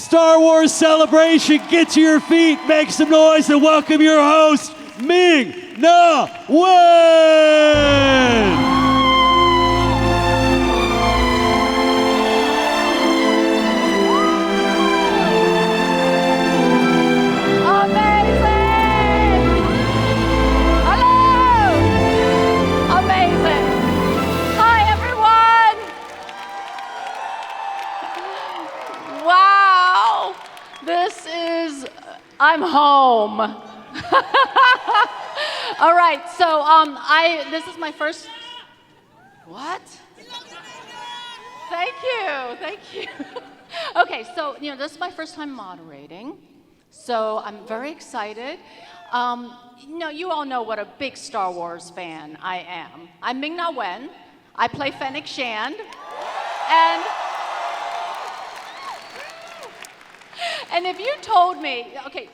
Star Wars Celebration. Get to your feet, make some noise, and welcome your host, Ming-Na Wen! I'm home. All right, so this is my first. What? Thank you. Okay, so this is my first time moderating, so I'm very excited. You all know what a big Star Wars fan I am. I'm Ming-Na Wen. I play Fennec Shand, and if you told me, okay,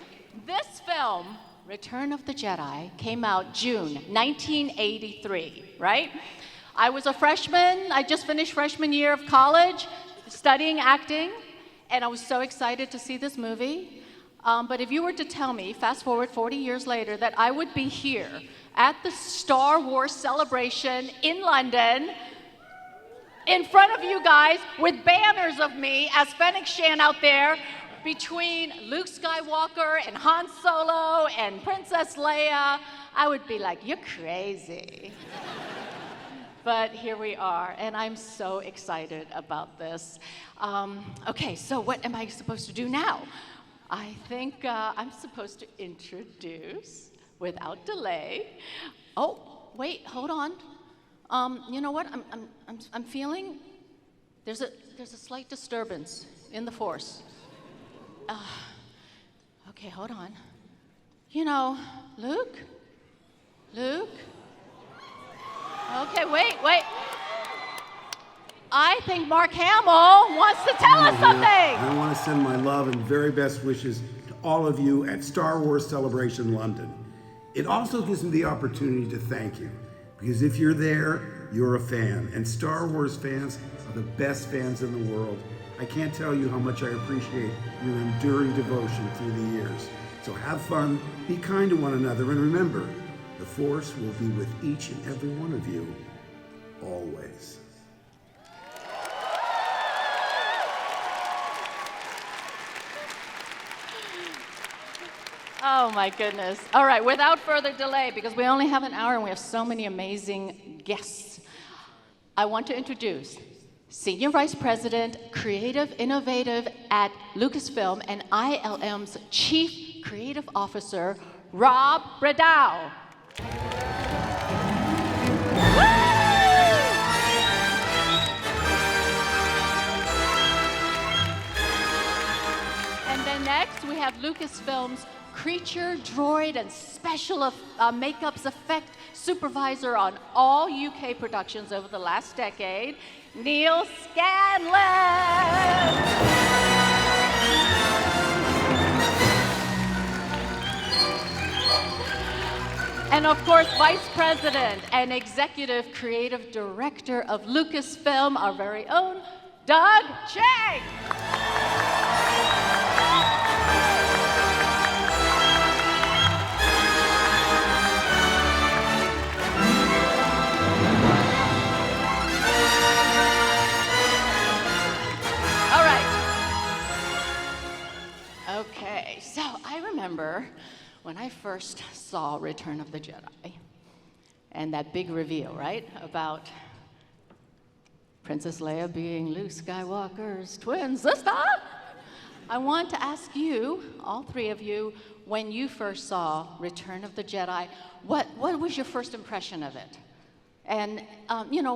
this film, Return of the Jedi, came out June 1983, right? I was a freshman. I just finished freshman year of college, studying acting, and I was so excited to see this movie. But if you were to tell me, fast forward 40 years later, that I would be here at the Star Wars Celebration in London, in front of you guys, with banners of me as Fennec Shand out there, between Luke Skywalker and Han Solo and Princess Leia, I would be like, you're crazy. But here we are, and I'm so excited about this. Okay, so what am I supposed to do now? I think I'm supposed to introduce, without delay. Oh, wait, hold on. You know what? I'm feeling there's a slight disturbance in the Force. Okay, hold on. Luke? Okay, wait. I think Mark Hamill wants to tell us something. I want to send my love and very best wishes to all of you at Star Wars Celebration London. It also gives me the opportunity to thank you, because if you're there, you're a fan, and Star Wars fans are the best fans in the world. I can't tell you how much I appreciate your enduring devotion through the years. So have fun, be kind to one another, and remember, the Force will be with each and every one of you, always. Oh my goodness. All right, without further delay, because we only have an hour and we have so many amazing guests, I want to introduce Senior Vice President, Creative Innovative at Lucasfilm and ILM's Chief Creative Officer, Rob Bredow. And then next we have Lucasfilm's creature, droid, and special makeups effect supervisor on all UK productions over the last decade, Neil Scanlon. And of course, Vice President and Executive Creative Director of Lucasfilm, our very own Doug Chiang. Okay, so I remember when I first saw Return of the Jedi and that big reveal, right, about Princess Leia being Luke Skywalker's twin sister. I want to ask you, all three of you, when you first saw Return of the Jedi, what was your first impression of it? And,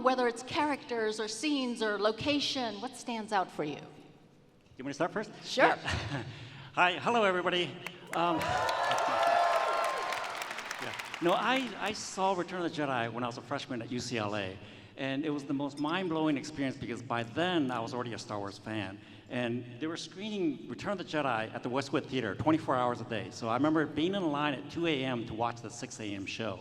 whether it's characters or scenes or location, what stands out for you? You want me to start first? Sure. Yeah. Hi, hello everybody. I saw Return of the Jedi when I was a freshman at UCLA, and it was the most mind-blowing experience because by then I was already a Star Wars fan, and they were screening Return of the Jedi at the Westwood Theater 24 hours a day. So I remember being in line at 2 a.m. to watch the 6 a.m. show.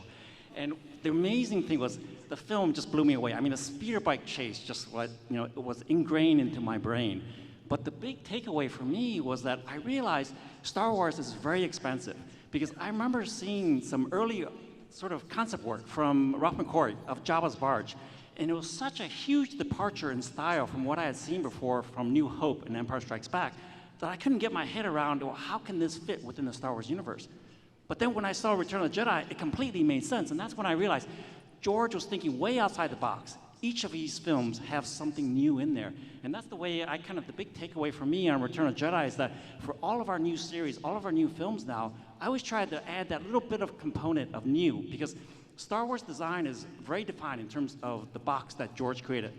And the amazing thing was the film just blew me away. I mean, the speeder bike chase it was ingrained into my brain. But the big takeaway for me was that I realized Star Wars is very expensive, because I remember seeing some early sort of concept work from Ralph McQuarrie of Jabba's Barge, and it was such a huge departure in style from what I had seen before from New Hope and Empire Strikes Back that I couldn't get my head around, well, how can this fit within the Star Wars universe? But then when I saw Return of the Jedi, it completely made sense, and that's when I realized George was thinking way outside the box. Each of these films have something new in there. And that's the way the big takeaway for me on Return of the Jedi is that for all of our new series, all of our new films now, I always try to add that little bit of component of new, because Star Wars design is very defined in terms of the box that George created.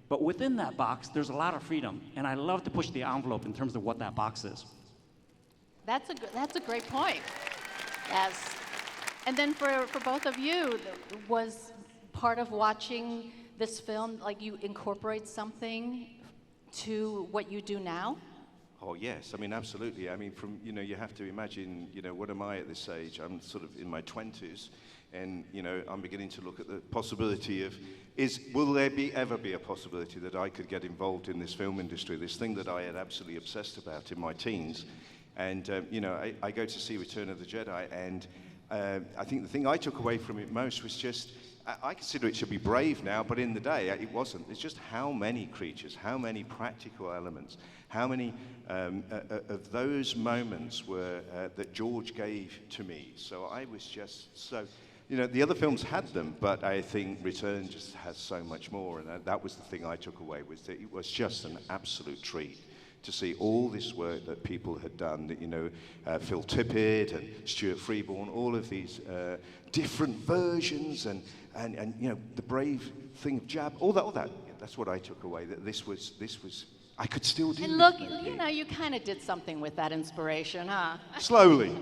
But within that box, there's a lot of freedom, and I love to push the envelope in terms of what that box is. That's a great point. Yes. And then for both of you, was part of watching this film, like you incorporate something to what you do now? Oh yes, I mean absolutely. I mean, you have to imagine, what am I at this age? I'm sort of in my 20s, and I'm beginning to look at the possibility of, will there ever be a possibility that I could get involved in this film industry, this thing that I had absolutely obsessed about in my teens, and I go to see Return of the Jedi, and I think the thing I took away from it most was just, I consider it should be brave now, but in the day it wasn't. It's just how many creatures, how many practical elements, how many of those moments were that George gave to me. So I was just so, the other films had them, but I think Return just has so much more, and that was the thing I took away, was that it was just an absolute treat to see all this work that people had done, Phil Tippett and Stuart Freeborn, all of these different versions, and the brave thing of Jab, all that. That's what I took away. That this was, I could still do. And look, you kind of did something with that inspiration, huh? Slowly.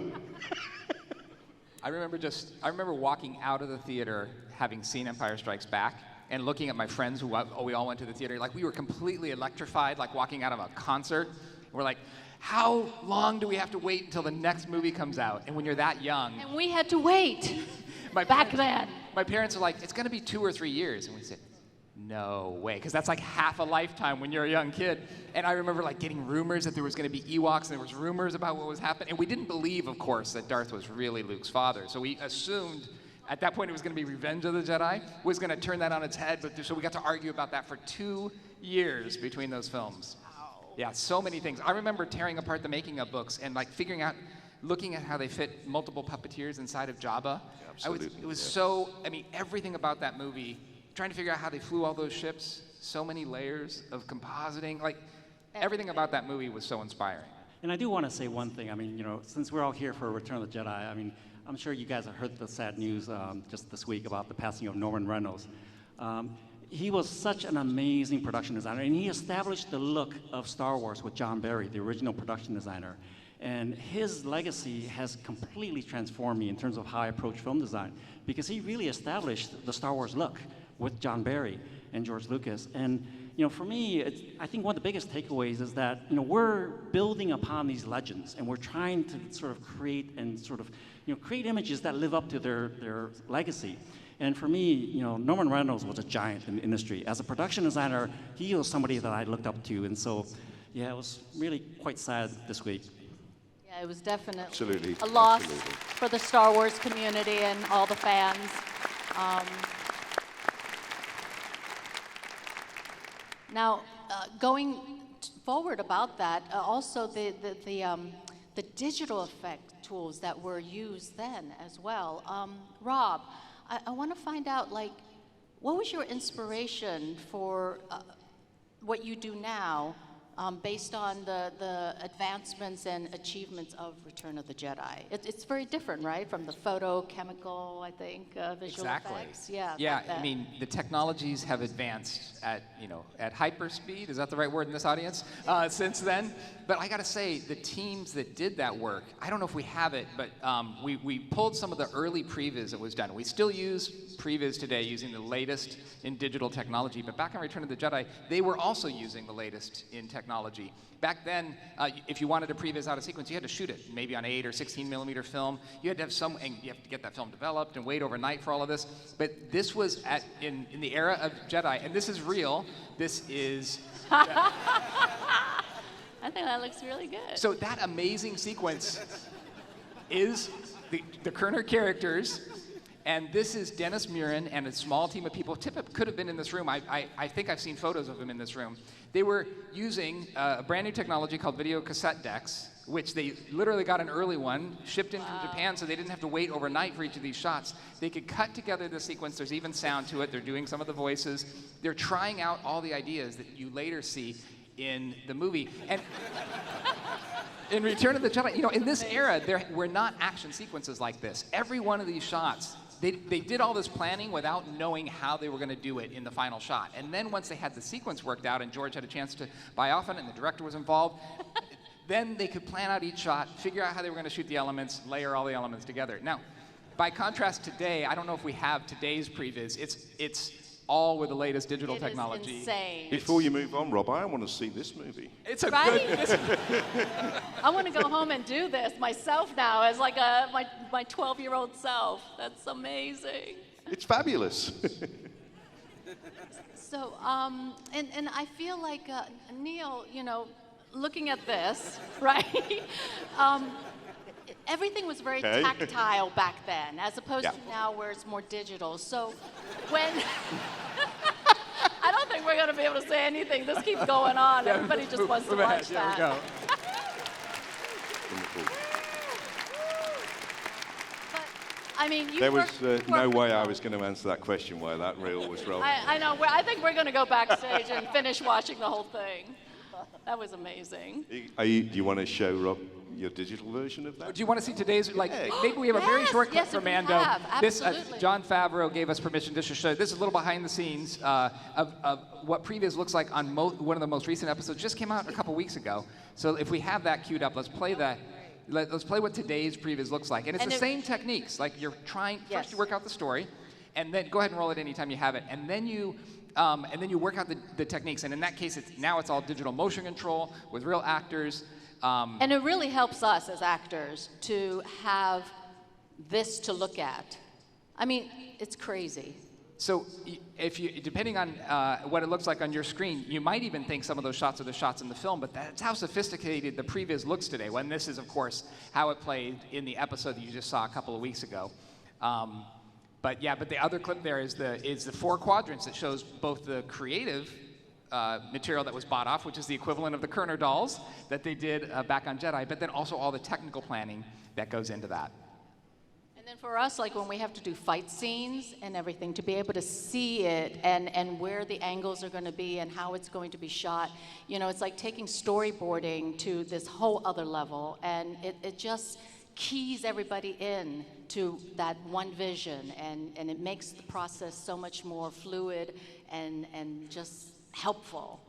I remember walking out of the theater having seen Empire Strikes Back, and looking at my friends we all went to the theater, like we were completely electrified, like walking out of a concert. We're like, how long do we have to wait until the next movie comes out? And when you're that young. And we had to wait back then. My parents are like, it's gonna be 2 or 3 years. And we said, no way, because that's like half a lifetime when you're a young kid. And I remember like getting rumors that there was gonna be Ewoks, and there was rumors about what was happening. And we didn't believe, of course, that Darth was really Luke's father. So we assumed at that point it was going to be Revenge of the Jedi, was going to turn that on its head, so we got to argue about that for 2 years between those films. Wow. Yeah, so many things. I remember tearing apart the making of books and like figuring out, looking at how they fit multiple puppeteers inside of Jabba. Absolutely. It was so, everything about that movie, trying to figure out how they flew all those ships, so many layers of compositing, like everything about that movie was so inspiring. And I do want to say one thing. Since we're all here for Return of the Jedi, I'm sure you guys have heard the sad news just this week about the passing of Norman Reynolds. He was such an amazing production designer, and he established the look of Star Wars with John Barry, the original production designer. And his legacy has completely transformed me in terms of how I approach film design, because he really established the Star Wars look with John Barry and George Lucas. And for me, I think one of the biggest takeaways is that we're building upon these legends, and we're trying to sort of create create images that live up to their legacy. And for me, Norman Reynolds was a giant in the industry. As a production designer, he was somebody that I looked up to, and so, yeah, it was really quite sad this week. Yeah, it was definitely Absolutely. a loss Absolutely. for the Star Wars community and all the fans. Now, going forward about that, also the digital effect tools that were used then as well. Rob, I want to find out, what was your inspiration for what you do now, based on the advancements and achievements of Return of the Jedi? It's very different, right, from the photochemical, I think, visual effects. Yeah. Yeah, the technologies have advanced at hyper speed. Is that the right word in this audience? Since then. But I got to say, the teams that did that work, I don't know if we have it, but we pulled some of the early previs that was done. We still use previs today using the latest in digital technology, but back on Return of the Jedi, they were also using the latest in technology. Back then, if you wanted to previs out a sequence, you had to shoot it, maybe on 8 or 16 millimeter film. You had to have and you have to get that film developed and wait overnight for all of this. But this was in the era of Jedi, and this is real. This is I think that looks really good. So that amazing sequence is the Kerner characters, and this is Dennis Muren and a small team of people. Tippett could have been in this room. I think I've seen photos of him in this room. They were using a brand new technology called video cassette decks, which they literally got an early one, shipped in from Japan, so they didn't have to wait overnight for each of these shots. They could cut together the sequence. There's even sound to it. They're doing some of the voices. They're trying out all the ideas that you later see in the movie. And in Return of the Jedi, you know, in this era, there were not action sequences like this. Every one of these shots, they did all this planning without knowing how they were going to do it in the final shot. And then once they had the sequence worked out and George had a chance to buy off on it and the director was involved, then they could plan out each shot, figure out how they were going to shoot the elements, layer all the elements together. Now, by contrast today, I don't know if we have today's previs. It's all with the latest digital It technology. is insane. Before you move on, Rob, I want to see this movie. It's a Right? good. I want to go home and do this myself now as like my 12-year-old self. That's amazing. It's fabulous. So, and I feel like, Neil, you know, looking at this, right? Everything was very Okay. tactile back then, as opposed Yeah. to now where it's more digital. So when, I don't think we're going to be able to say anything. This keeps going on. Everybody just wants to Move ahead. watch There that. we go. Wonderful. But, I mean, you There was worked no with way I them. was going to answer that question while that reel was rolling. I know. I think we're going to go backstage and finish watching the whole thing. That was amazing. Do you want to show Rob your digital version of that? Do you want to see today's, like, Yeah. maybe we have a very Yes, short clip yes, from if we Mando. have, This, absolutely. Jon Favreau gave us permission just to show, this is a little behind the scenes of what Previs looks like on one of the most recent episodes. Just came out a couple weeks ago. So if we have that queued up, let's play that. Let's play what today's Previs looks like. And it's And the it- same techniques. Like you're trying, first Yes. you work out the story, and then go ahead and roll it anytime you have it. And then you work out the techniques. And in that case, now it's all digital motion control with real actors. And it really helps us as actors to have this to look at. I mean, it's crazy. So if you, depending on what it looks like on your screen, you might even think some of those shots are the shots in the film, but that's how sophisticated the previs looks today, when this is, of course, how it played in the episode that you just saw a couple of weeks ago. But the other clip there is the 4 quadrants that shows both the creative material that was bought off, which is the equivalent of the Kerner dolls that they did back on Jedi, but then also all the technical planning that goes into that. And then for us, like when we have to do fight scenes and everything, to be able to see it and where the angles are going to be and how it's going to be shot, you know, it's like taking storyboarding to this whole other level, and it just keys everybody in to that one vision, and it makes the process so much more fluid and just helpful.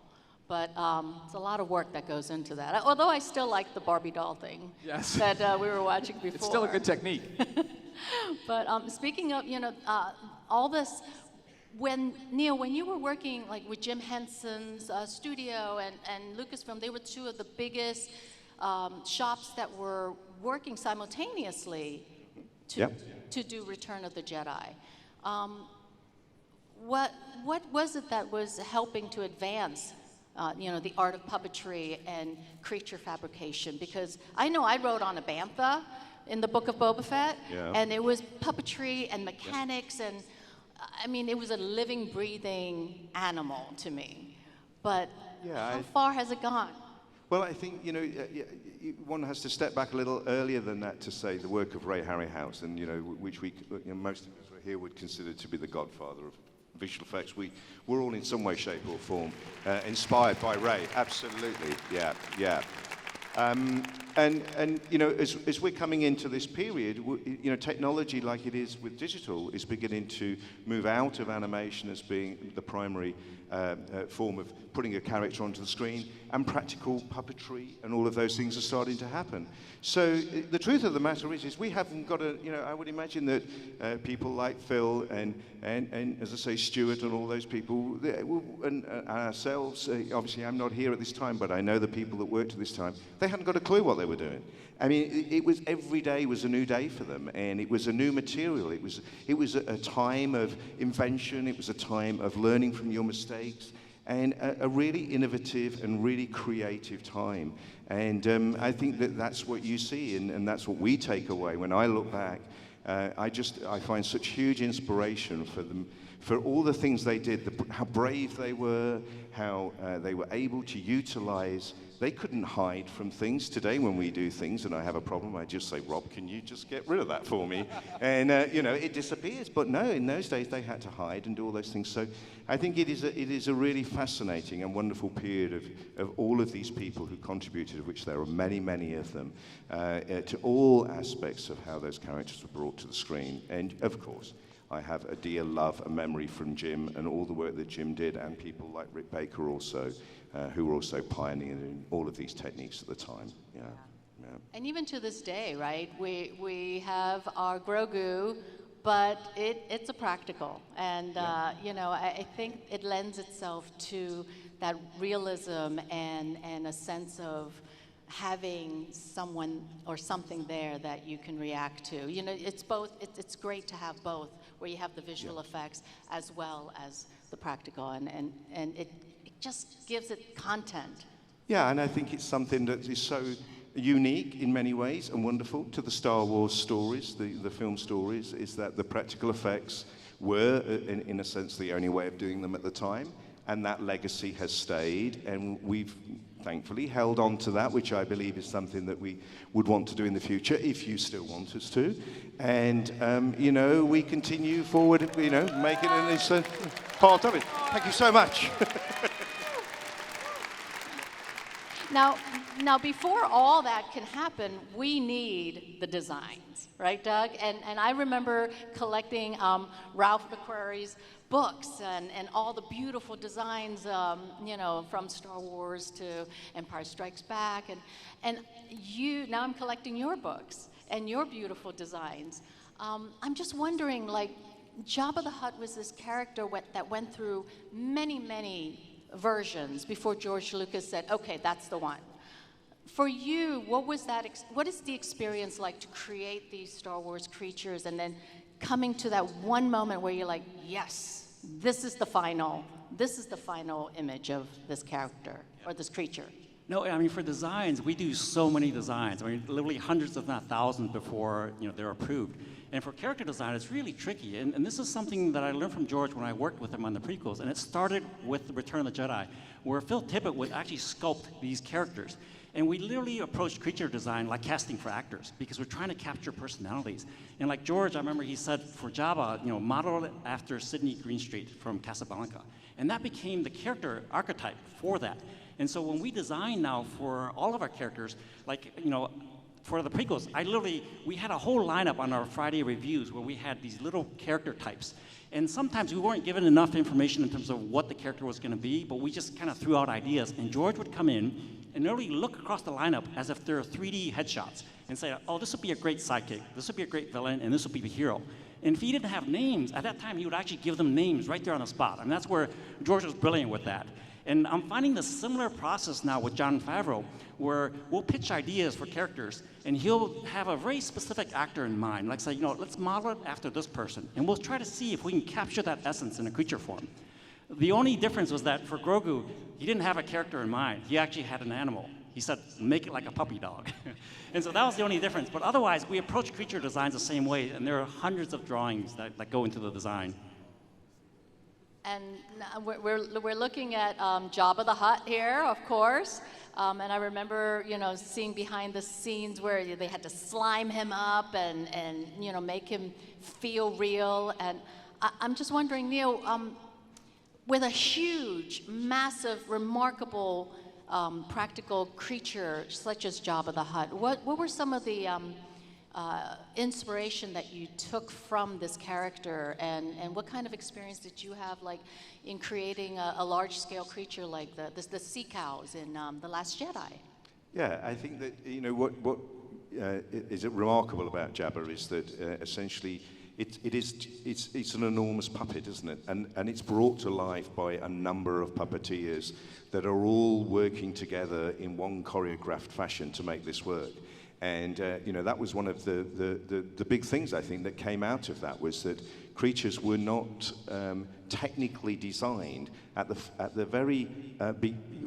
But it's a lot of work that goes into that. Although I still like the Barbie doll thing Yes. that we were watching before. It's still a good technique. But speaking of, you know, all this, Neil, when you were working like with Jim Henson's studio and Lucasfilm, they were 2 of the biggest shops that were working simultaneously to do Return of the Jedi. What was it that was helping to advance, you know, the art of puppetry and creature fabrication? Because I know I wrote on a bantha in the Book of Boba Fett, Yeah. and it was puppetry and mechanics, and I mean, it was a living, breathing animal to me. But how far has it gone? Well, I think, you know, one has to step back a little earlier than that to say the work of Ray Harryhausen, you know, which most of us here would consider to be the godfather of visual effects. We were all in some way, shape or form inspired by Ray. Absolutely, yeah. And you know, as we're coming into this period, you know, technology like it is with digital is beginning to move out of animation as being the primary form of putting a character onto the screen, and practical puppetry and all of those things are starting to happen. So the truth of the matter is we haven't got a, you know, I would imagine that people like Phil and as I say, Stuart and all those people, and ourselves, obviously I'm not here at this time, but I know the people that worked at this time, they hadn't got a clue what they were doing. I mean, it was, every day was a new day for them, and it was a new material. It was a time of invention. It was a time of learning from your mistakes. and a really innovative and really creative time. And I think that that's what you see, and that's what we take away. When I look back, I find such huge inspiration for them, for all the things they did, how brave they were, how they were able to utilize. They couldn't hide from things. Today, when we do things and I have a problem, I just say, Rob, can you just get rid of that for me? And, it disappears. But no, in those days, they had to hide and do all those things. So I think it is a really fascinating and wonderful period of all of these people who contributed, of which there are many, many of them, to all aspects of how those characters were brought to the screen. And, of course, I have a dear love and memory from Jim and all the work that Jim did, and people like Rick Baker also, who were also pioneering all of these techniques at the time. Yeah. And even to this day, right? We have our Grogu, but it's a practical, and I think it lends itself to that realism and a sense of having someone or something there that you can react to. It's both. It's great to have both, where you have the visual effects as well as the practical, and it just gives it content. Yeah, and I think it's something that is so unique in many ways and wonderful to the Star Wars stories, the film stories, is that the practical effects were, in a sense, the only way of doing them at the time, and that legacy has stayed, and we've thankfully held on to that, which I believe is something that we would want to do in the future, if you still want us to. And, we continue forward, making it a part of it. Thank you so much. Now, before all that can happen, we need the designs, right, Doug? And I remember collecting Ralph McQuarrie's books and all the beautiful designs, from Star Wars to Empire Strikes Back, and now I'm collecting your books and your beautiful designs. I'm just wondering, like, Jabba the Hutt was this character that went through many, many versions before George Lucas said, okay, that's the one. For you, what is the experience like to create these Star Wars creatures and then coming to that one moment where you're like, yes, this is the final image of this character or this creature? No, I mean, for designs, we do so many designs. I mean, literally hundreds, if not thousands, before they're approved. And for character design, it's really tricky. And this is something that I learned from George when I worked with him on the prequels. And it started with The Return of the Jedi, where Phil Tippett would actually sculpt these characters. And we literally approached creature design like casting for actors, because we're trying to capture personalities. And like George, I remember he said for Jabba, model it after Sidney Greenstreet from Casablanca. And that became the character archetype for that. And so when we design now for all of our characters, like, for the prequels, we had a whole lineup on our Friday reviews where we had these little character types. And sometimes we weren't given enough information in terms of what the character was going to be, but we just kind of threw out ideas. And George would come in and literally look across the lineup as if they're 3D headshots and say, oh, this would be a great sidekick, this would be a great villain, and this would be the hero. And if he didn't have names, at that time, he would actually give them names right there on the spot. I mean, that's where George was brilliant with that. And I'm finding the similar process now with Jon Favreau, where we'll pitch ideas for characters, and he'll have a very specific actor in mind, like say, let's model it after this person, and we'll try to see if we can capture that essence in a creature form. The only difference was that for Grogu, he didn't have a character in mind. He actually had an animal. He said, make it like a puppy dog. And so that was the only difference. But otherwise, we approach creature designs the same way, and there are hundreds of drawings that go into the design. And we're looking at Jabba the Hutt here, of course. And I remember, seeing behind the scenes where they had to slime him up and make him feel real. And I'm just wondering, Neil, with a huge, massive, remarkable practical creature such as Jabba the Hutt, what were some of the inspiration that you took from this character, and what kind of experience did you have, like, in creating a large-scale creature like the sea cows in The Last Jedi? Yeah, I think that what is remarkable about Jabba is that essentially it's an enormous puppet, isn't it? And it's brought to life by a number of puppeteers that are all working together in one choreographed fashion to make this work. And that was one of the big things, I think, that came out of that, was that creatures were not technically designed at the very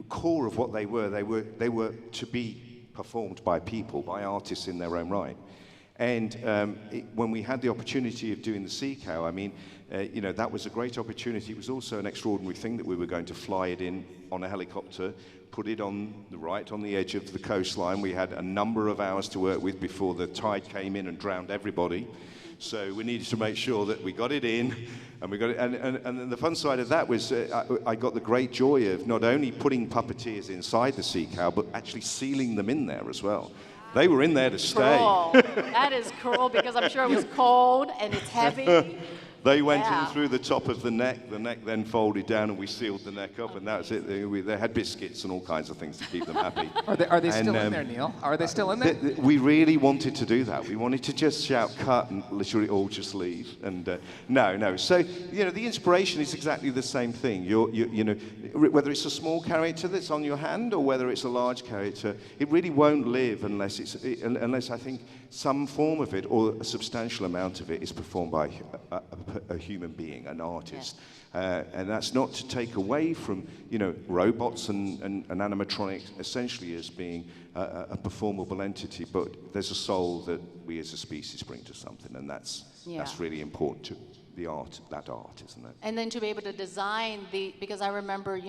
core of what they were. They were to be performed by people, by artists in their own right. And when we had the opportunity of doing the Sea Cow, I mean, that was a great opportunity. It was also an extraordinary thing that we were going to fly it in on a helicopter, put it on the edge of the coastline. We had a number of hours to work with before the tide came in and drowned everybody. So we needed to make sure that we got it in, and we got it. And the fun side of that was I got the great joy of not only putting puppeteers inside the Sea Cow, but actually sealing them in there as well. They were in there to stay. Cool. That is cool because I'm sure it was cold and it's heavy. They went Yeah. in through the top of the neck then folded down, and we sealed the neck up, and that's it. They had biscuits and all kinds of things to keep them happy. Are they still in there, Neil? Are they still in there? We really wanted to do that. We wanted to just shout cut and literally all just leave. And no. So, the inspiration is exactly the same thing. Whether it's a small character that's on your hand or whether it's a large character, it really won't live unless I think some form of it or a substantial amount of it is performed by a human being, an artist. Yeah. And that's not to take away from, robots and animatronics essentially as being a performable entity, but there's a soul that we as a species bring to something, and that's really important to that art, isn't it? And then to be able to design because I remember,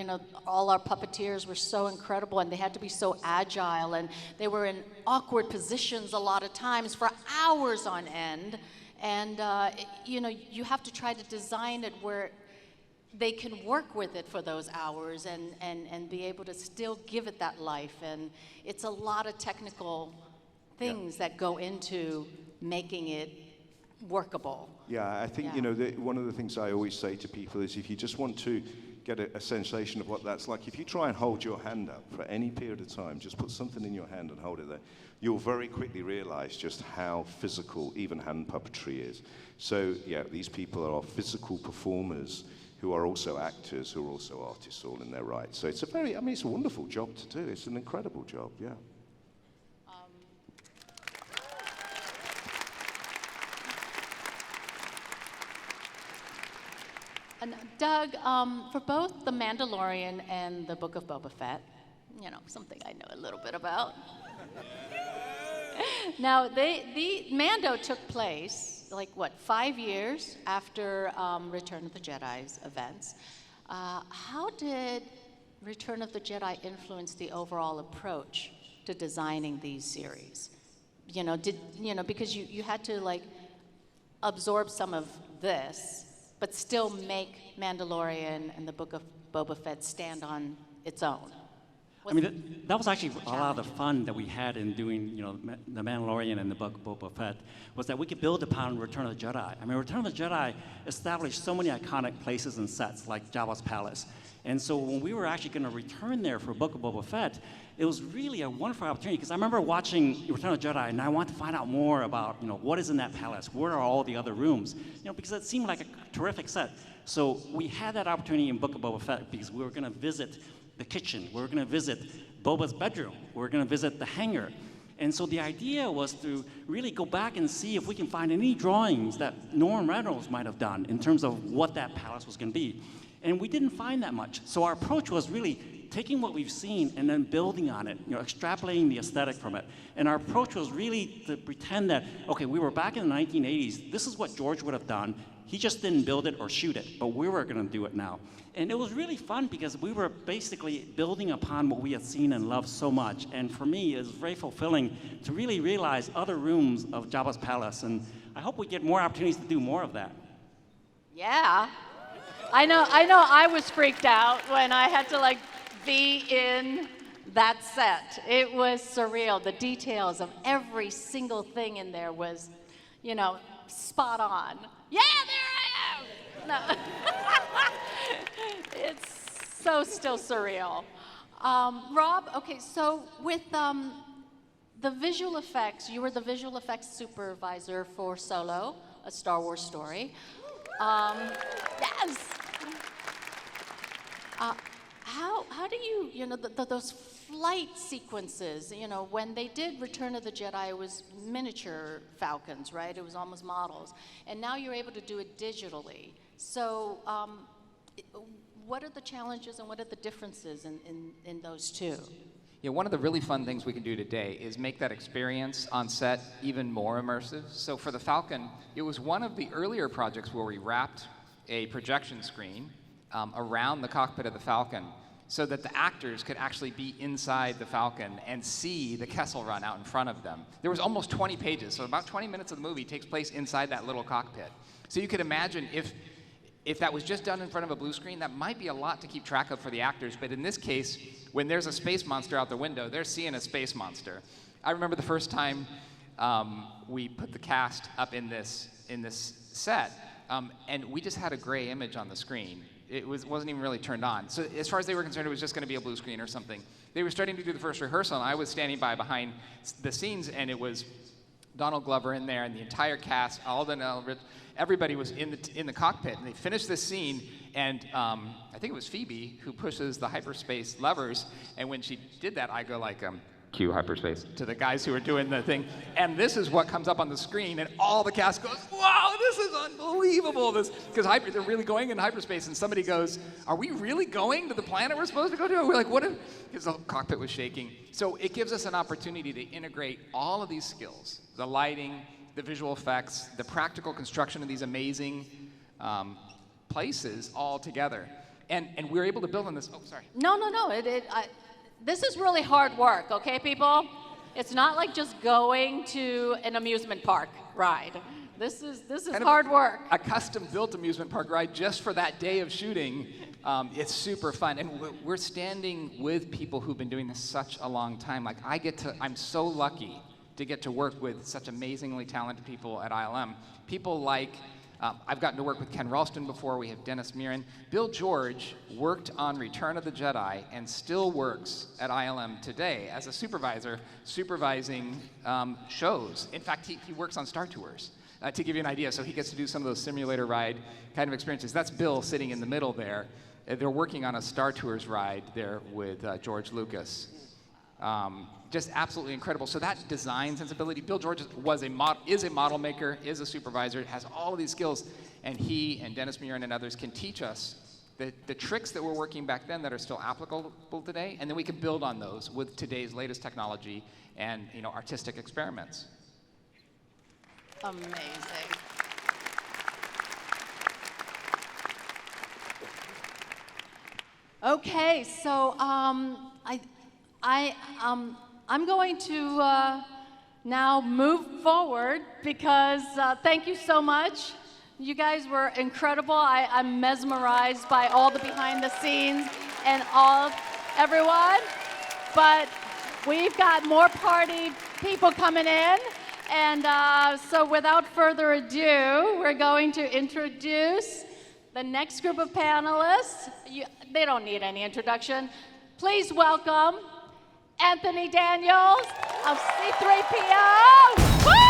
all our puppeteers were so incredible and they had to be so agile and they were in awkward positions a lot of times for hours on end. And, you have to try to design it where they can work with it for those hours and be able to still give it that life. And it's a lot of technical things that go into making it workable. Yeah, I think, one of the things I always say to people is if you just want to get a sensation of what that's like, if you try and hold your hand up for any period of time, just put something in your hand and hold it there, you'll very quickly realize just how physical even hand puppetry is. So, these people are physical performers who are also actors, who are also artists all in their right. So it's it's a wonderful job to do. It's an incredible job, yeah. And Doug, for both The Mandalorian and The Book of Boba Fett, something I know a little bit about. Now, the Mando took place, 5 years after Return of the Jedi's events. How did Return of the Jedi influence the overall approach to designing these series? Because you had to, absorb some of this, but still make Mandalorian and the Book of Boba Fett stand on its own. That was actually a lot of the fun that we had in doing, The Mandalorian and the Book of Boba Fett, was that we could build upon Return of the Jedi. Return of the Jedi established so many iconic places and sets, like Jabba's palace. And so when we were actually going to return there for Book of Boba Fett, it was really a wonderful opportunity, because I remember watching Return of the Jedi, and I wanted to find out more about, what is in that palace, where are all the other rooms, because it seemed like a terrific set. So we had that opportunity in Book of Boba Fett because we were going to visit the kitchen, we were going to visit Boba's bedroom, we were going to visit the hangar. And so the idea was to really go back and see if we can find any drawings that Norman Reynolds might have done in terms of what that palace was going to be. And we didn't find that much. So our approach was really taking what we've seen and then building on it, extrapolating the aesthetic from it. And our approach was really to pretend that, okay, we were back in the 1980s, this is what George would have done. He just didn't build it or shoot it, but we were going to do it now. And it was really fun because we were basically building upon what we had seen and loved so much. And for me, it was very fulfilling to really realize other rooms of Jabba's palace. And I hope we get more opportunities to do more of that. Yeah. I know I was freaked out when I had to be in that set. It was surreal. The details of every single thing in there was, spot on. Yeah, there I am! No. It's so still surreal. Rob, okay, so with the visual effects, you were the visual effects supervisor for Solo, A Star Wars Story. Yes! How do you, those flight sequences, you know, when they did Return of the Jedi, it was miniature Falcons, right? It was almost models. And now you're able to do it digitally. So what are the challenges and what are the differences in those two? Yeah, one of the really fun things we can do today is make that experience on set even more immersive. So for the Falcon, it was one of the earlier projects where we wrapped a projection screen around the cockpit of the Falcon so that the actors could actually be inside the Falcon and see the Kessel Run out in front of them. There was almost 20 pages, so about 20 minutes of the movie takes place inside that little cockpit. So you could imagine if that was just done in front of a blue screen, that might be a lot to keep track of for the actors, but in this case, when there's a space monster out the window, they're seeing a space monster. I remember the first time we put the cast up in this set, and we just had a gray image on the screen. It wasn't even really turned on. So as far as they were concerned, it was just going to be a blue screen or something. They were starting to do the first rehearsal, and I was standing behind the scenes, and it was Donald Glover in there, and the entire cast, Alden Ehrenreich, everybody was in the cockpit, and they finished this scene, and I think it was Phoebe who pushes the hyperspace levers, and when she did that, I go like, cue hyperspace, to the guys who are doing the thing, and this is what comes up on the screen, and all the cast goes, wow, this is unbelievable, because they're really going in hyperspace, and somebody goes, are we really going to the planet we're supposed to go to? And we're like, what if, because the cockpit was shaking. So it gives us an opportunity to integrate all of these skills, the lighting, the visual effects, the practical construction of these amazing places all together. And we're able to build on this. Oh, sorry. No. This is really hard work, okay, people? It's not like just going to an amusement park ride. This is hard work. A custom-built amusement park ride just for that day of shooting. It's super fun, and we're standing with people who've been doing this such a long time. Like I'm so lucky to get to work with such amazingly talented people at ILM. People like, I've gotten to work with Ken Ralston before, we have Dennis Muren. Bill George worked on Return of the Jedi and still works at ILM today as a supervisor, supervising shows. In fact, he works on Star Tours, to give you an idea. So he gets to do some of those simulator ride kind of experiences. That's Bill sitting in the middle there. They're working on a Star Tours ride there with George Lucas. Just absolutely incredible. So that design sensibility, Bill George is a model maker, is a supervisor, has all of these skills, and he and Dennis Muren and others can teach us the tricks that were working back then that are still applicable today, and then we can build on those with today's latest technology and artistic experiments. Amazing. Okay, so I'm going to now move forward because thank you so much. You guys were incredible. I'm mesmerized by all the behind the scenes and everyone. But we've got more party people coming in. And so without further ado, we're going to introduce the next group of panelists. They don't need any introduction. Please welcome Anthony Daniels of C-3PO. Woo!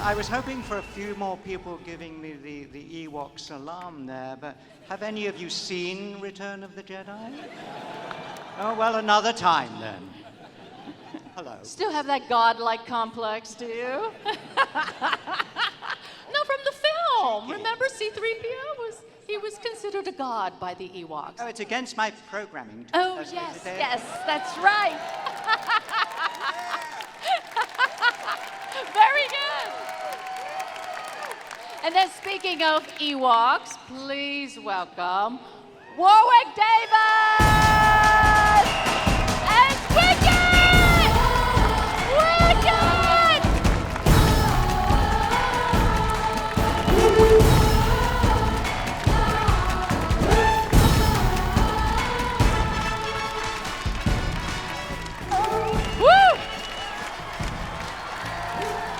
I was hoping for a few more people giving me the Ewok salam there, but have any of you seen Return of the Jedi? Oh, well, another time then. Hello. Still have that godlike complex, do you? No, from the film. Remember C-3PO he was considered a god by the Ewoks. Oh, it's against my programming. Oh, yes, that's right. Very good. And then speaking of Ewoks, please welcome Warwick Davis and Wicket! Wicket! Woo!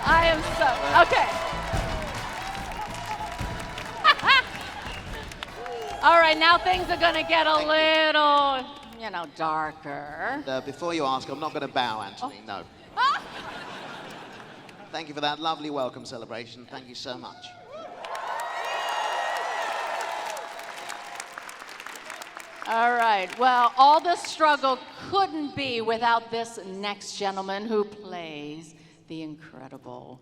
I am so, okay. All right, now things are gonna get a little, darker. Before you ask, I'm not going to bow, Anthony. No. Thank you for that lovely welcome celebration. Thank you so much. All right, well, all this struggle couldn't be without this next gentleman who plays the incredible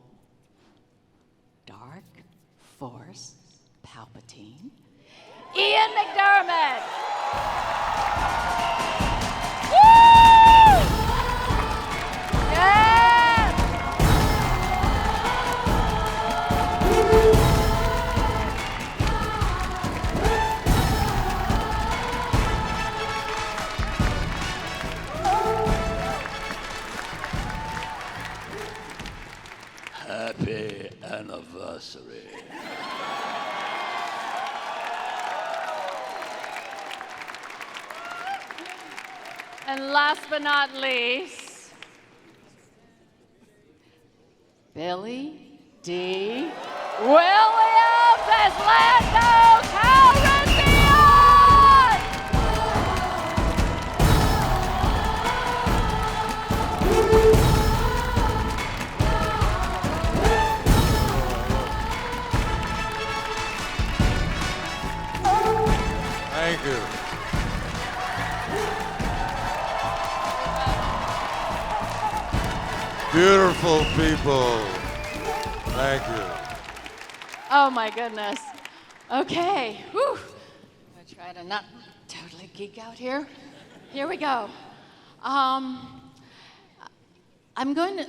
Dark Force Palpatine, Ian McDermott. Woo! Yes! Happy anniversary. And last but not least, Billy D. Williams as Lando Calrissian! Thank you. Beautiful people. Thank you. Oh my goodness. Okay, whew. I'm gonna try to not totally geek out here. Here we go. I'm going to,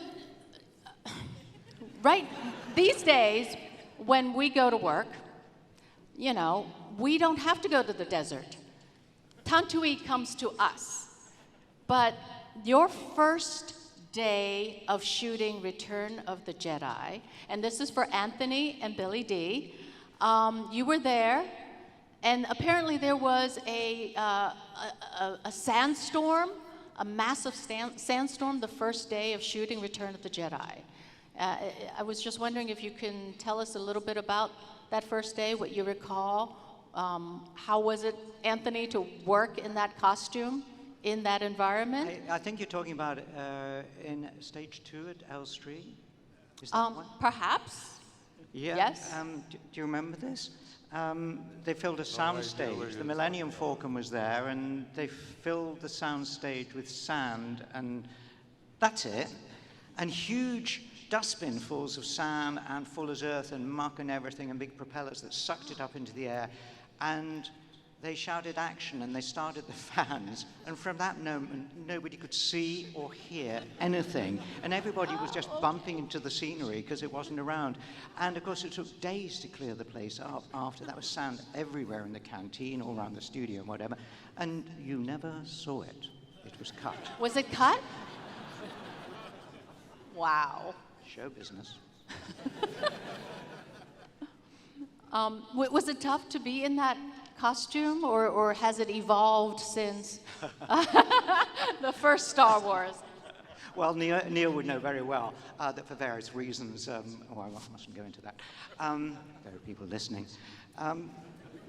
right, these days when we go to work, we don't have to go to the desert. Tatooine comes to us. But your first day of shooting Return of the Jedi, and this is for Anthony and Billy D. You were there, and apparently there was a sandstorm, a massive sandstorm the first day of shooting Return of the Jedi. I was just wondering if you can tell us a little bit about that first day, what you recall. How was it, Anthony, to work in that costume? In that environment? I think you're talking about in stage 2 at Elstree. Is that one? Perhaps. Yeah. Yes. Do you remember this? They filled a sound stage. The Millennium Falcon was there, and they filled the sound stage with sand, and that's it. And huge dustbinfuls of sand and fuller's earth and muck and everything, and big propellers that sucked it up into the air. And they shouted action, and they started the fans, and from that moment, nobody could see or hear anything, and everybody was just bumping into the scenery because it wasn't around. And of course, it took days to clear the place up after. That was sand everywhere in the canteen, all around the studio and whatever, and you never saw it. It was cut. Was it cut? Wow. Show business. Was it tough to be in that costume, or has it evolved since the first Star Wars? Well, Neil would know very well that for various reasons, I mustn't go into that. There are people listening.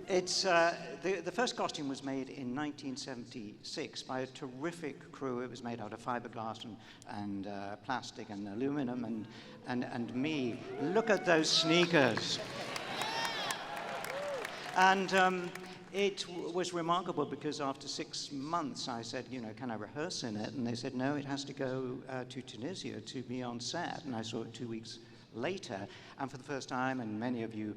It's the first costume was made in 1976 by a terrific crew. It was made out of fiberglass and plastic and aluminum and me. Look at those sneakers. And it was remarkable because after 6 months I said, can I rehearse in it? And they said, no, it has to go to Tunisia to be on set. And I saw it 2 weeks later. And for the first time, and many of you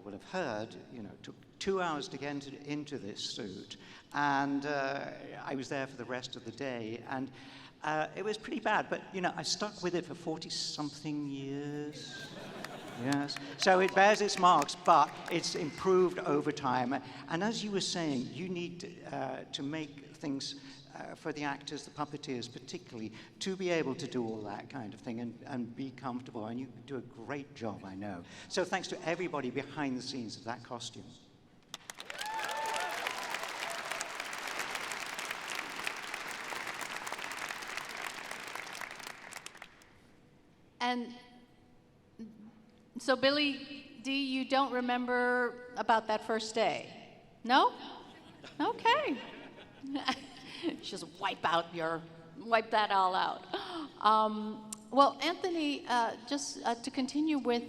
will have heard, it took 2 hours to get into this suit. And I was there for the rest of the day. And it was pretty bad. But, I stuck with it for 40-something years. Yes. So it bears its marks, but it's improved over time. And as you were saying, you need to make things for the actors, the puppeteers particularly, to be able to do all that kind of thing and be comfortable. And you do a great job, I know. So thanks to everybody behind the scenes of that costume. And So Billy D, you don't remember about that first day? No? Okay. Just wipe that all out. Well, Anthony, just to continue with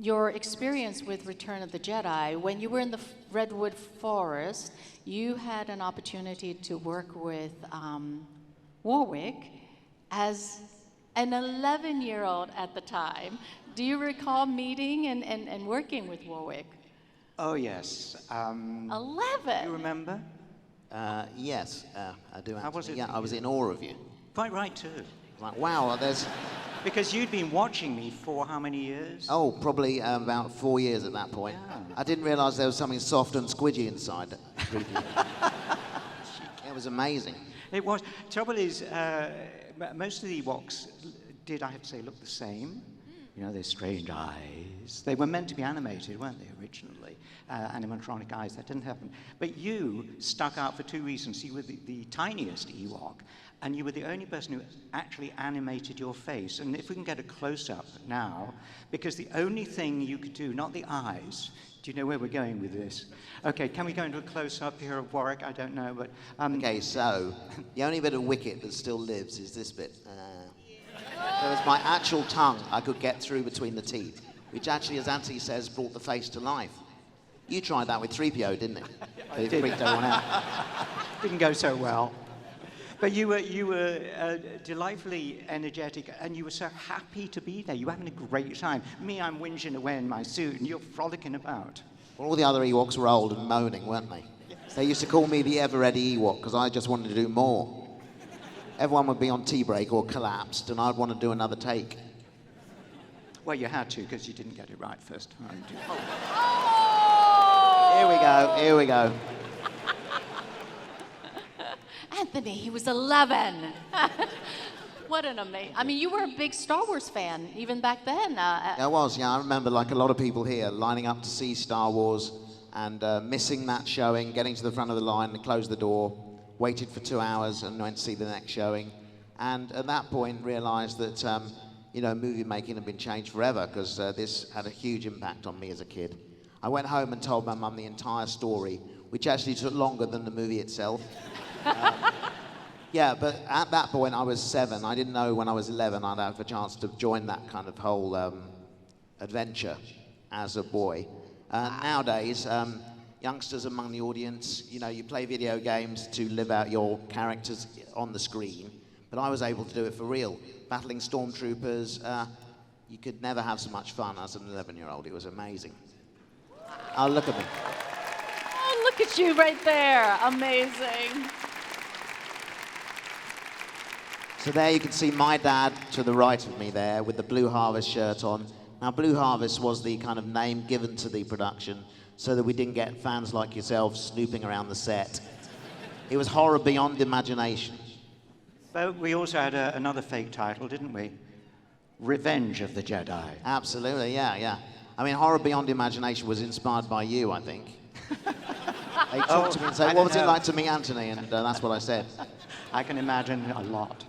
your experience with Return of the Jedi, when you were in the Redwood Forest, you had an opportunity to work with Warwick as an 11-year-old at the time. Do you recall meeting and working with Warwick? Oh, yes. 11? You remember? Yes, I do. How was actually. it Yeah, for I was you? in awe of you. Quite right, too. Like, wow, there's. Because you'd been watching me for how many years? Oh, probably about 4 years at that point. I didn't realise there was something soft and squidgy inside. It was amazing. It was. Trouble is, most of the Ewoks did, I have to say, look the same. You know, their strange eyes. They were meant to be animated, weren't they, originally? Animatronic eyes, that didn't happen. But you stuck out for two reasons. You were the tiniest Ewok, and you were the only person who actually animated your face. And if we can get a close-up now, because the only thing you could do, not the eyes, do you know where we're going with this? Okay, can we go into a close-up here of Warwick? I don't know, but... Okay, so the only bit of Wicket that still lives is this bit. There was my actual tongue I could get through between the teeth, which actually, as Anthony says, brought the face to life. You tried that with 3PO, didn't it? I did. Freaked everyone out. Didn't go so well. But you were delightfully energetic, and you were so happy to be there. You were having a great time. Me, I'm whinging away in my suit, and you're frolicking about. Well, all the other Ewoks were old and moaning, weren't they? They used to call me the ever-ready Ewok because I just wanted to do more. Everyone would be on tea break or collapsed, and I'd want to do another take. Well, you had to, because you didn't get it right first time. Here we go, here we go. Anthony, he was 11. What an amazing... I mean, you were a big Star Wars fan even back then. I was, yeah. I remember, like a lot of people here, lining up to see Star Wars and missing that showing, getting to the front of the line and close the door, waited for 2 hours and went to see the next showing. And at that point, realised that, you know, movie making had been changed forever because this had a huge impact on me as a kid. I went home and told my mum the entire story, which actually took longer than the movie itself. Yeah, but at that point I was 7. I didn't know when I was 11 I'd have a chance to join that kind of whole adventure as a boy. Nowadays, youngsters among the audience, you know, you play video games to live out your characters on the screen, but I was able to do it for real. Battling stormtroopers, you could never have so much fun as an 11-year-old. It was amazing. Oh, look at me. Oh, look at you right there. Amazing. So there you can see my dad to the right of me there with the Blue Harvest shirt on. Now, Blue Harvest was the kind of name given to the production so that we didn't get fans like yourselves snooping around the set. It was horror beyond imagination. But we also had another fake title, didn't we? Revenge of the Jedi. Absolutely, yeah, yeah. I mean, horror beyond imagination was inspired by you, I think. They talked to me and said, what was it like to meet Anthony? And that's what I said. I can imagine a lot.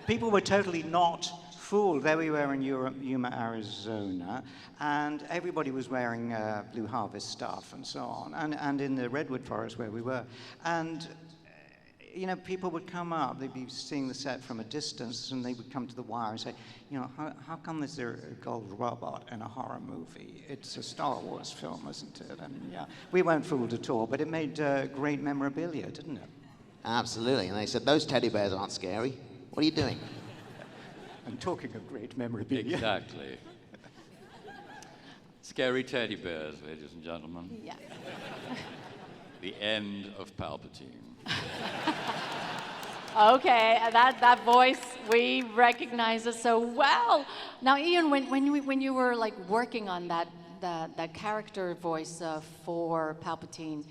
People were totally not fooled. There we were in Yuma, Arizona, and everybody was wearing Blue Harvest stuff and so on, and in the Redwood Forest where we were. And, you know, people would come up, they'd be seeing the set from a distance, and they would come to the wire and say, you know, how come is there a gold robot in a horror movie? It's a Star Wars film, isn't it? And yeah, we weren't fooled at all, but it made great memorabilia, didn't it? Absolutely, and they said, those teddy bears aren't scary. What are you doing? I'm talking of great memorabilia. Exactly. Scary teddy bears, ladies and gentlemen. Yeah. The end of Palpatine. Okay, that voice, we recognize it so well. Now, Ian, when you were like working on that character voice for Palpatine,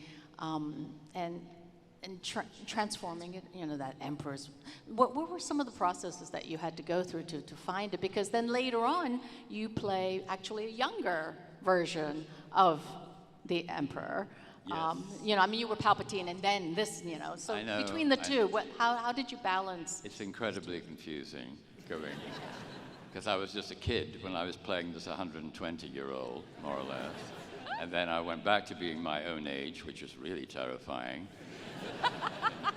and transforming it, you know, that Emperor's, what were some of the processes that you had to go through to find it? Because then later on, you play actually a younger version of the Emperor. Yes. You know, I mean, you were Palpatine and then this, you know. So I know, between the two, how did you balance? It's incredibly confusing. going. Because I was just a kid when I was playing this 120-year-old, more or less. And then I went back to being my own age, which was really terrifying,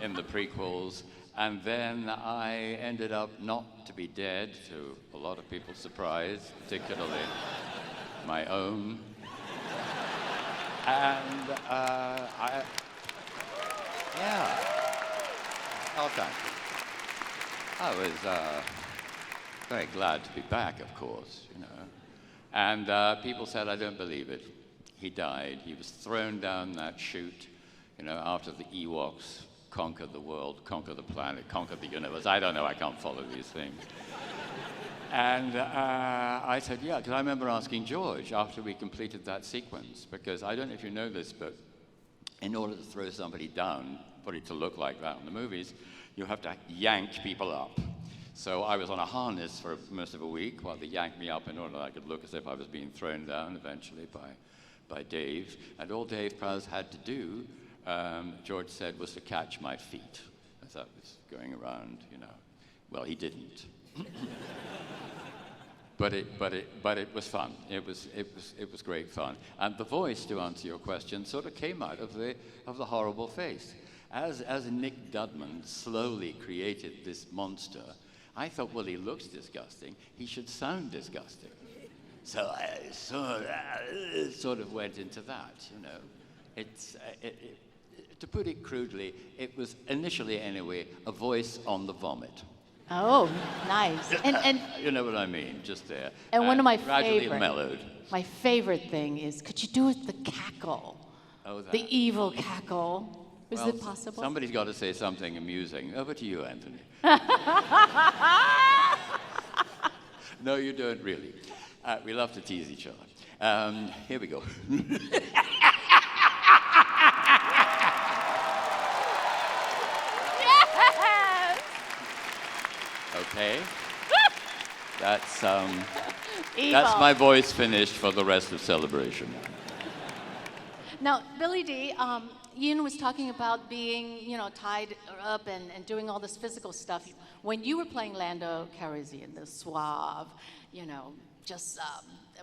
in the prequels. And then I ended up not to be dead, to a lot of people's surprise, particularly my own. And yeah. Oh, thank you. I was very glad to be back, of course, you know. And people said, I don't believe it. He died. He was thrown down that chute, you know, after the Ewoks conquered the world, conquered the planet, conquered the universe. I don't know, I can't follow these things. And I said, yeah, because I remember asking George after we completed that sequence, because I don't know if you know this, but in order to throw somebody down, for it to look like that in the movies, you have to yank people up. So I was on a harness for most of a week while they yanked me up in order that I could look as if I was being thrown down eventually by Dave. And all Dave Prowse had to do, George said, was to catch my feet as I was going around, you know. Well, he didn't. But it was fun. It was great fun. And the voice, to answer your question, sort of came out of the horrible face. As Nick Dudman slowly created this monster, I thought, well, he looks disgusting. He should sound disgusting. So I sort of went into that, you know. To put it crudely, it was initially, anyway, a voice on the vomit. Oh, nice. And you know what I mean, just there. And one of my gradually favorite, mellowed. my favorite thing is, could you do it the cackle? Oh, that. The evil cackle. Is Well, it possible? Somebody's got to say something amusing. Over to you, Anthony. No, you don't really. We love to tease each other. Here we go. Yes! Okay. That's Evil. my voice finished for the rest of Celebration. Now, Billy D, Ian was talking about being, you know, tied up and doing all this physical stuff. When you were playing Lando Calrissian, the suave, you know, just,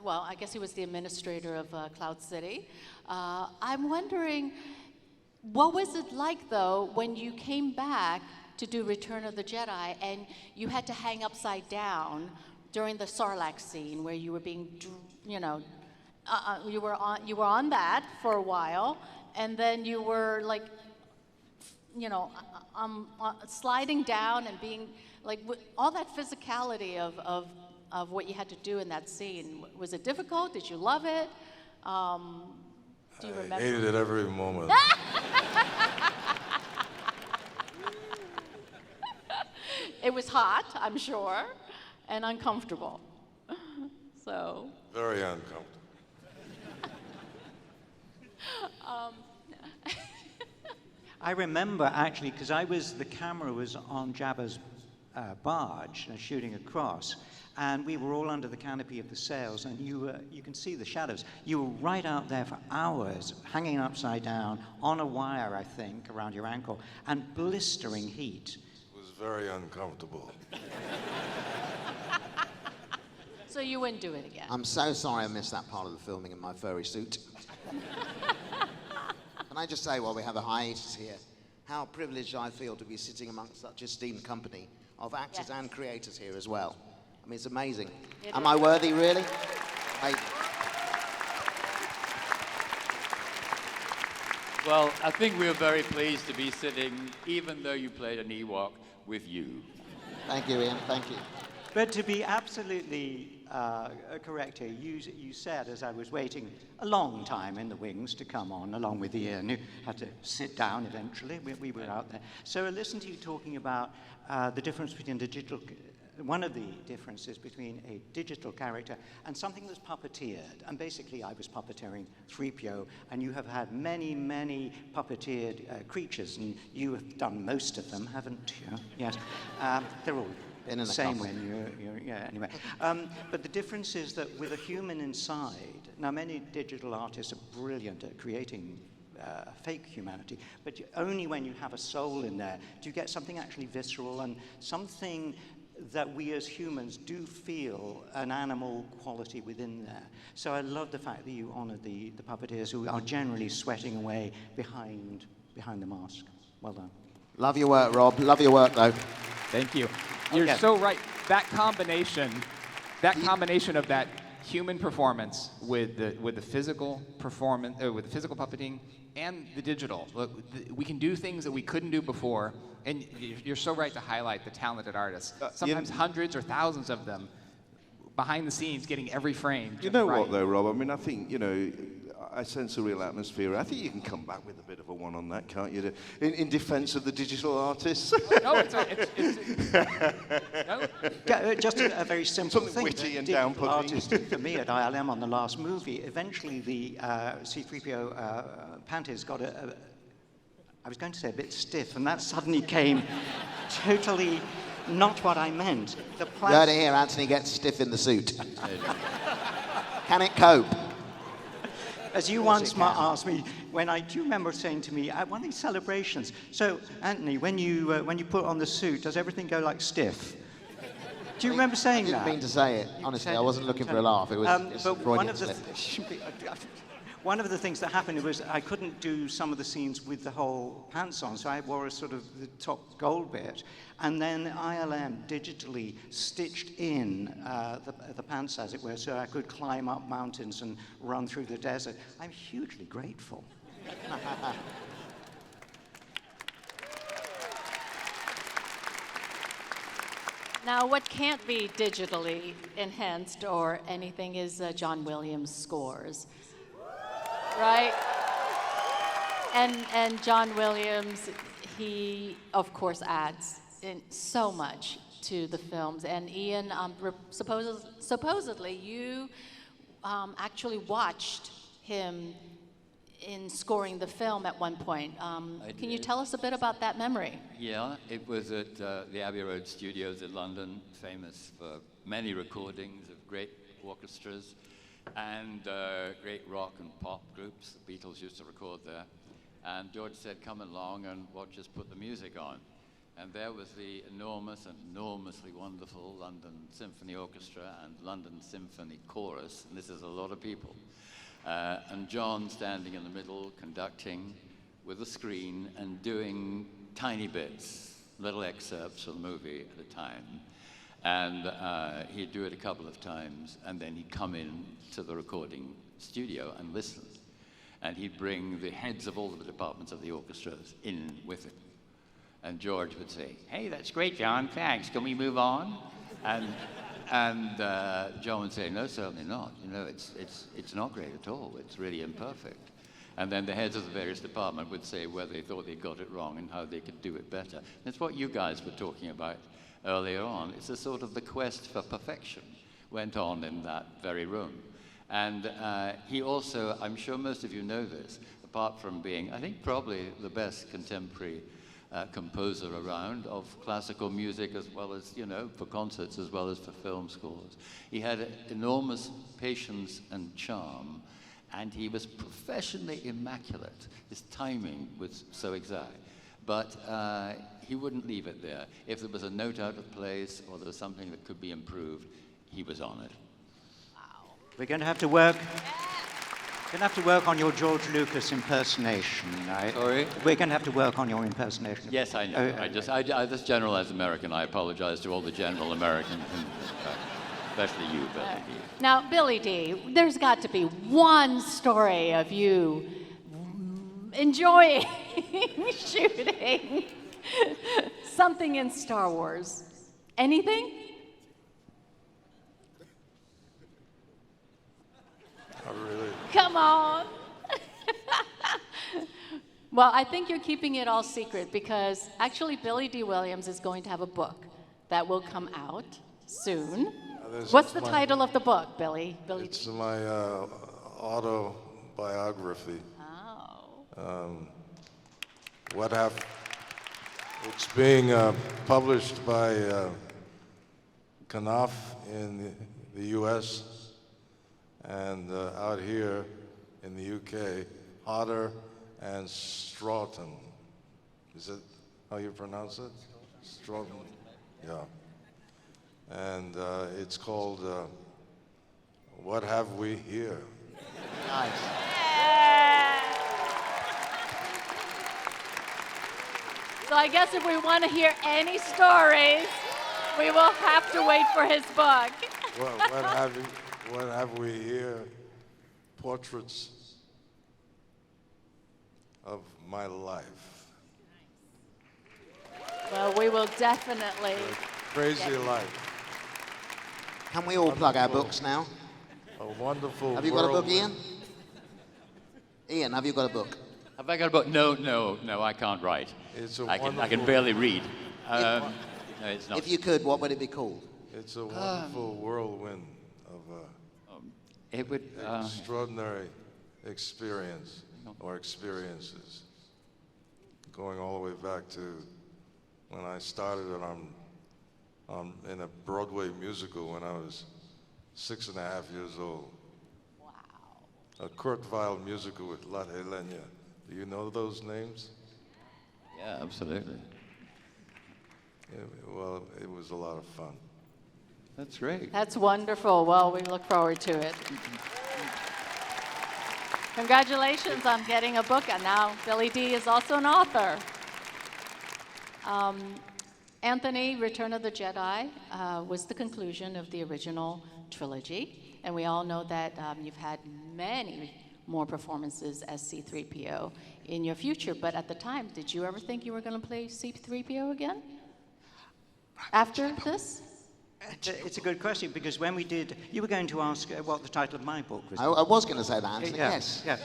well, I guess he was the administrator of Cloud City. I'm wondering, what was it like, though, when you came back to do Return of the Jedi and you had to hang upside down during the Sarlacc scene where you were being, you know, you were on that for a while, and then you were like, you know, sliding down and being like all that physicality of what you had to do in that scene. Was it difficult? Did you love it? Do you remember? I hated it every moment. It was hot, I'm sure, and uncomfortable. So. Very uncomfortable. I remember actually, because the camera was on Jabba's barge shooting across, and we were all under the canopy of the sails, and you can see the shadows. You were right out there for hours, hanging upside down on a wire, I think, around your ankle, and blistering heat. It was very uncomfortable. So you wouldn't do it again? I'm so sorry I missed that part of the filming in my furry suit. Can I just say, while we have a hiatus here, how privileged I feel to be sitting amongst such esteemed company of actors and creators here as well. I mean, it's amazing. Am I worthy, really? Well, I think we are very pleased to be sitting, even though you played an Ewok, with you. Thank you, Ian. Thank you. But to be absolutely correct here, you said, as I was waiting a long time in the wings to come on, along with Ian, who had to sit down eventually. We were out there. So I listened to you talking about the difference between digital. One of the differences between a digital character and something that's puppeteered. And basically, I was puppeteering 3PO, and you have had many, many puppeteered creatures, and you have done most of them, haven't you? Yes. They're all the same when you're yeah, anyway. But the difference is that with a human inside, now many digital artists are brilliant at creating fake humanity, but only when you have a soul in there do you get something actually visceral and something that we as humans do feel an animal quality within there. So I love the fact that you honor the puppeteers who are generally sweating away behind the mask. Well done. Love your work, Rob. Love your work, though. Thank you. You're Okay. so right. That combination of that human performance with the physical performance, with the physical puppeting and the digital. Look, we can do things that we couldn't do before, and you're so right to highlight the talented artists. Sometimes hundreds or thousands of them behind the scenes getting every frame. You know right. what, though, Rob? I mean, I think, you know, I sense a real atmosphere. I think you can come back with a bit of a one on that, can't you? In defense of the digital artists. No, it's no. Just a very simple Something thing. witty that and digital down-putting. artist did for me at ILM on the last movie. Eventually, the C-3PO panties got I was going to say a bit stiff, and that suddenly came totally not what I meant. The You heard it here, Anthony gets stiff in the suit. Can it cope? As you once asked me, do you remember saying to me at one of these celebrations, so Anthony, when you put on the suit, does everything go like stiff? Do you remember saying that? I didn't mean to say it. Honestly, I wasn't looking for a laugh. It was but Freudian slip. one of the things that happened was I couldn't do some of the scenes with the whole pants on, so I wore a sort of the top gold bit, and then ILM digitally stitched in the pants, as it were, so I could climb up mountains and run through the desert. I'm hugely grateful. Now, what can't be digitally enhanced or anything is John Williams' scores, right? And John Williams, he of course adds in so much to the films. And Ian, supposedly you actually watched him in scoring the film at one point. Can you tell us a bit about that memory? Yeah, it was at the Abbey Road Studios in London, famous for many recordings of great orchestras and great rock and pop groups. The Beatles used to record there. And George said, come along and watch us put the music on. And there was the enormous and enormously wonderful London Symphony Orchestra and London Symphony Chorus, and this is a lot of people. And John standing in the middle, conducting with a screen and doing tiny bits, little excerpts from the movie at a time. And he'd do it a couple of times, and then he'd come in to the recording studio and listen. And he'd bring the heads of all the departments of the orchestras in with him. And George would say, hey, that's great, John, thanks. Can we move on? And John would say, no, certainly not. You know, it's not great at all. It's really imperfect. And then the heads of the various departments would say where they thought they got it wrong and how they could do it better. That's what you guys were talking about earlier on. It's a sort of the quest for perfection went on in that very room. And he also, I'm sure most of you know this, apart from being, I think, probably the best contemporary composer around of classical music, as well as, you know, for concerts as well as for film scores. He had enormous patience and charm, and he was professionally immaculate. His timing was so exact. But he wouldn't leave it there. If there was a note out of place or there was something that could be improved, he was on it. We're going to have to work. We're going to have to work on your George Lucas impersonation. Sorry? We're going to have to work on your impersonation. Yes, I know. I just generalized American. I apologize to all the general Americans, especially you, Billy D. Now, Billy D, there's got to be one story of you enjoying shooting something in Star Wars. Anything? Not really. Come on. Well, I think you're keeping it all secret because actually Billy D. Williams is going to have a book that will come out soon. What's the title of the book, Billy? It's my autobiography. Oh. It's being published by Knopf in the U.S. and out here in the U.K., Hodder and Stroughton. Is it how you pronounce it? Stroughton. Yeah. and it's called What Have We Here? Nice. So I guess if we want to hear any stories, we will have to wait for his book. What have we here? Portraits of my life. Well, we will definitely. Crazy life. Can we all plug our books now? A wonderful Have you got a book, whirlwind. Ian? Ian, have you got a book? Have I got a book? No, I can't write. It's a I can wonderful- barely read. No, it's not. If you could, what would it be called? It's a wonderful whirlwind of It would. extraordinary experience or experiences, going all the way back to when I started it in a Broadway musical when I was 6.5 years old. Wow. A Kurt Weill musical with La Helena. Do you know those names? Yeah, absolutely. Well, it was a lot of fun. That's great. That's wonderful. Well, we look forward to it. Congratulations on getting a book, and now Billy D is also an author. Anthony, Return of the Jedi was the conclusion of the original trilogy, and we all know that you've had many more performances as C-3PO in your future, but at the time, did you ever think you were going to play C-3PO again? After this? It's a good question, because when we did, you were going to ask what the title of my book was. I was going to say that, Anthony. Yeah, Yes. Yeah.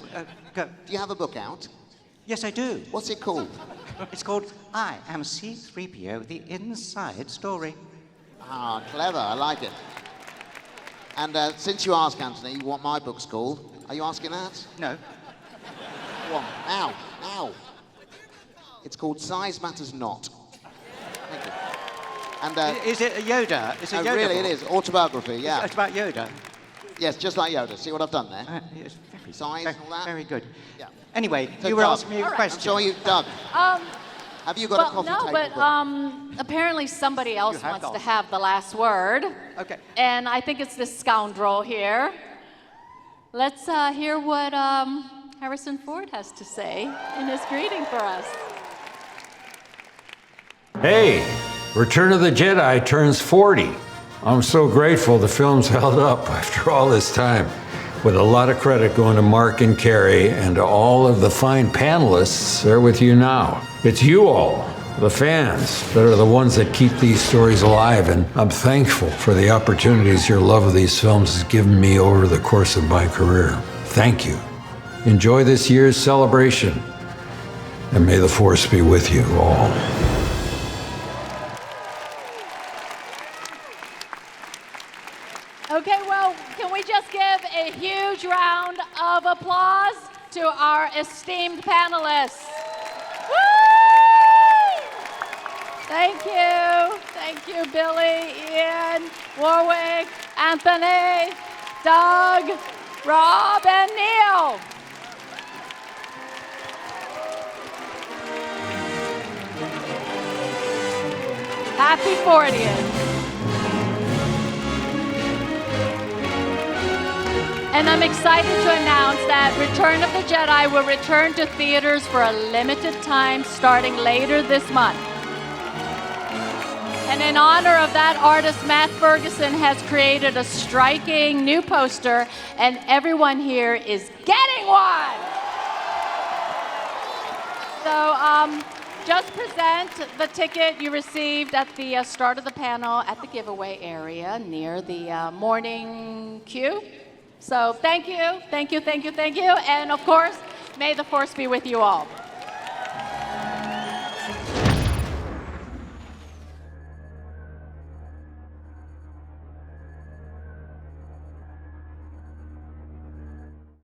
Go. Do you have a book out? Yes, I do. What's it called? It's called I Am C-3PO, The Inside Story. Ah, clever. I like it. And since you asked, Anthony, what my book's called, are you asking that? No. Go on. Now. It's called Size Matters Not. Thank you. And Is it a Yoda? It's a no, Yoda really, book. it is autobiography. Yeah. It's about Yoda. Yes, just like Yoda. See what I've done there? It's very, Size and all that? very good. Yeah. Anyway, So you were Doug, asking me a All right. question. I'm sure you, Doug. Have you got a Well, coffee no, table but book? apparently somebody else You have wants to gone. have the last word. Okay. And I think it's this scoundrel here. Let's hear what Harrison Ford has to say in his greeting for us. Hey, Return of the Jedi turns 40. I'm so grateful the film's held up after all this time, with a lot of credit going to Mark and Carrie and to all of the fine panelists there with you now. It's you all, the fans, that are the ones that keep these stories alive, and I'm thankful for the opportunities your love of these films has given me over the course of my career. Thank you. Enjoy this year's celebration, and may the Force be with you all. Okay, well, can we just give a huge round of applause to our esteemed panelists? Woo! Thank you, Billy, Ian, Warwick, Anthony, Doug, Rob, and Neil. Happy 40th. And I'm excited to announce that Return of the Jedi will return to theaters for a limited time starting later this month. And in honor of that, artist Matt Ferguson has created a striking new poster, and everyone here is getting one. So just present the ticket you received at the start of the panel at the giveaway area near the morning queue. So thank you, and of course, may the Force be with you all.